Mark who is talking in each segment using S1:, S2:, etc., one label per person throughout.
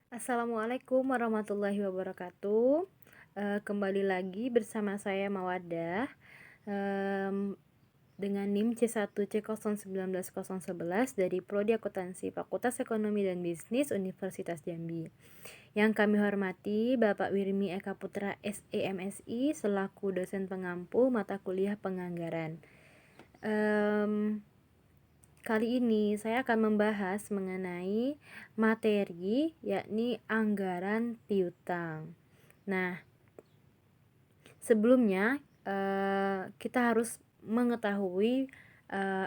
S1: Assalamualaikum warahmatullahi wabarakatuh. Kembali lagi bersama saya Mawaddah, mmm, dengan NIM C1C091011 dari Prodi Akuntansi Fakultas Ekonomi dan Bisnis Universitas Jambi. Yang kami hormati Bapak Wirmi Eka Putra SEMSI selaku dosen pengampu mata kuliah penganggaran. Kali ini saya akan membahas mengenai materi yakni anggaran piutang. Nah, sebelumnya kita harus mengetahui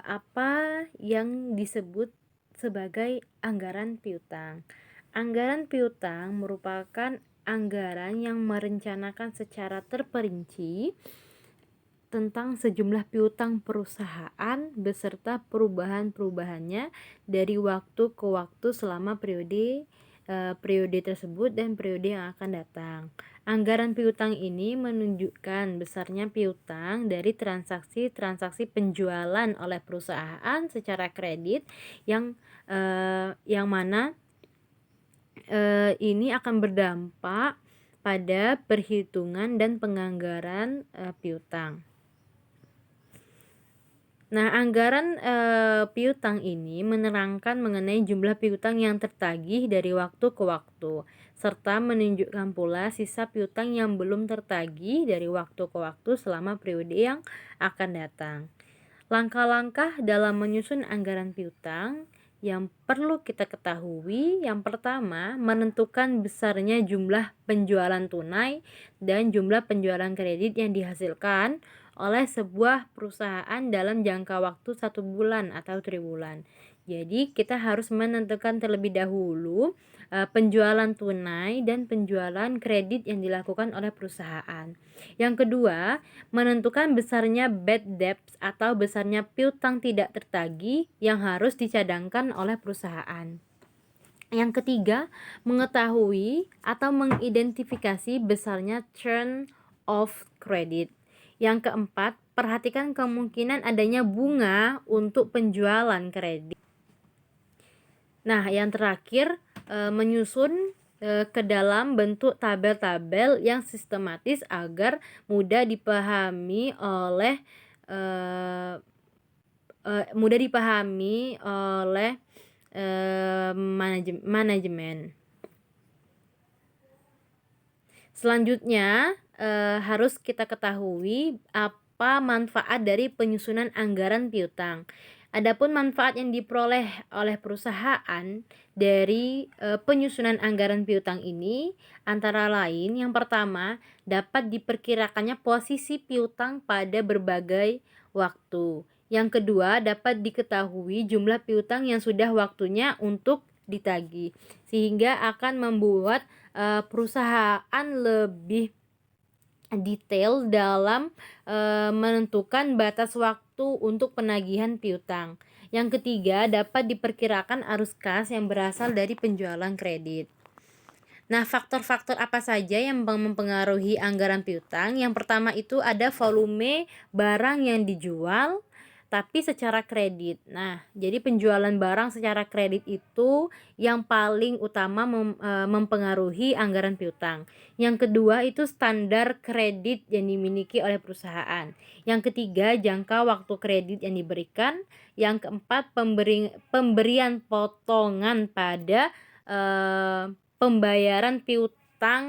S1: apa yang disebut sebagai anggaran piutang. Anggaran piutang merupakan anggaran yang merencanakan secara terperinci tentang sejumlah piutang perusahaan beserta perubahan-perubahannya dari waktu ke waktu selama periode tersebut dan periode yang akan datang. Anggaran piutang ini menunjukkan besarnya piutang dari transaksi-transaksi penjualan oleh perusahaan secara kredit yang mana ini akan berdampak pada perhitungan dan penganggaran piutang. Nah, anggaran piutang ini menerangkan mengenai jumlah piutang yang tertagih dari waktu ke waktu, serta menunjukkan pula sisa piutang yang belum tertagih dari waktu ke waktu selama periode yang akan datang. Langkah-langkah dalam menyusun anggaran piutang yang perlu kita ketahui, yang pertama, menentukan besarnya jumlah penjualan tunai dan jumlah penjualan kredit yang dihasilkan oleh sebuah perusahaan dalam jangka waktu 1 bulan atau triwulan. Jadi kita harus menentukan terlebih dahulu penjualan tunai dan penjualan kredit yang dilakukan oleh perusahaan. Yang kedua, menentukan besarnya bad debts atau besarnya piutang tidak tertagih yang harus dicadangkan oleh perusahaan. Yang ketiga, mengetahui atau mengidentifikasi besarnya turn of credit. Yang keempat, perhatikan kemungkinan adanya bunga untuk penjualan kredit. Nah, yang terakhir, menyusun ke dalam bentuk tabel-tabel yang sistematis agar mudah dipahami oleh manajemen. Selanjutnya, harus kita ketahui apa manfaat dari penyusunan anggaran piutang. Adapun manfaat yang diperoleh oleh perusahaan dari penyusunan anggaran piutang ini antara lain, yang pertama, dapat diperkirakannya posisi piutang pada berbagai waktu. Yang kedua, dapat diketahui jumlah piutang yang sudah waktunya untuk ditagih, sehingga akan membuat perusahaan lebih detail dalam menentukan batas waktu untuk penagihan piutang. Yang ketiga, dapat diperkirakan arus kas yang berasal dari penjualan kredit. Nah, faktor-faktor apa saja yang mempengaruhi anggaran piutang? Yang pertama itu ada volume barang yang dijual tapi secara kredit. Nah, jadi penjualan barang secara kredit itu yang paling utama mempengaruhi anggaran piutang. Yang kedua itu standar kredit yang dimiliki oleh perusahaan. Yang ketiga, jangka waktu kredit yang diberikan. Yang keempat, pemberian potongan pada pembayaran piutang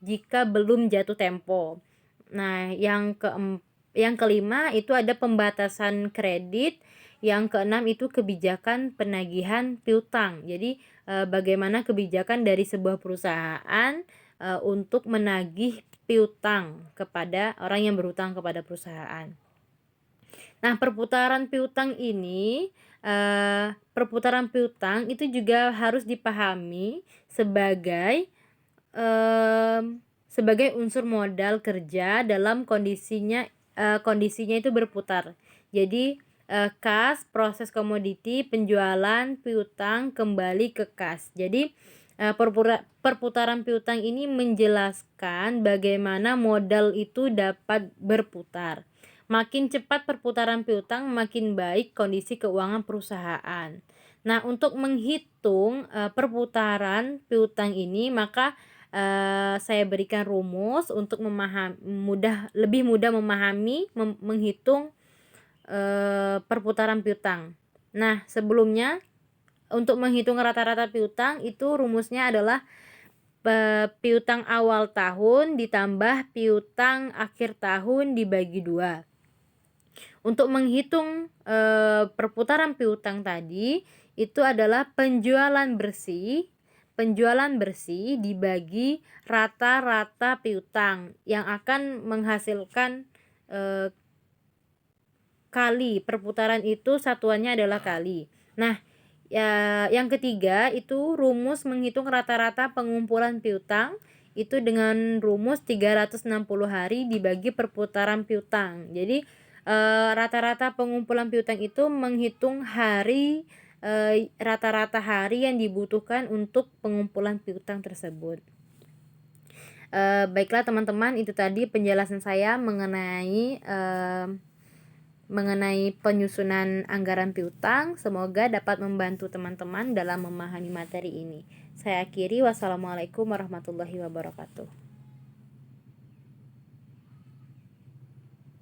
S1: jika belum jatuh tempo. Nah, yang kelima itu ada pembatasan kredit. Yang keenam itu kebijakan penagihan piutang. Jadi bagaimana kebijakan dari sebuah perusahaan untuk menagih piutang kepada orang yang berhutang kepada perusahaan. Nah, perputaran piutang itu juga harus dipahami sebagai unsur modal kerja dalam kondisinya itu berputar. Jadi kas, proses komoditi, penjualan, piutang kembali ke kas. Jadi perputaran piutang ini menjelaskan bagaimana modal itu dapat berputar. Makin cepat perputaran piutang, makin baik kondisi keuangan perusahaan. Nah, untuk menghitung perputaran piutang ini, maka saya berikan rumus untuk lebih mudah memahami menghitung perputaran piutang. Nah, sebelumnya untuk menghitung rata-rata piutang itu rumusnya adalah piutang awal tahun ditambah piutang akhir tahun dibagi 2. Untuk menghitung perputaran piutang tadi itu adalah penjualan bersih dibagi rata-rata piutang yang akan menghasilkan kali. Perputaran itu satuannya adalah kali. Nah, yang ketiga itu rumus menghitung rata-rata pengumpulan piutang itu dengan rumus 360 hari dibagi perputaran piutang. Jadi rata-rata pengumpulan piutang itu menghitung rata-rata hari yang dibutuhkan untuk pengumpulan piutang tersebut. Baiklah teman-teman, itu tadi penjelasan saya mengenai penyusunan anggaran piutang. Semoga dapat membantu teman-teman dalam memahami materi ini. Saya akhiri, wassalamualaikum warahmatullahi wabarakatuh.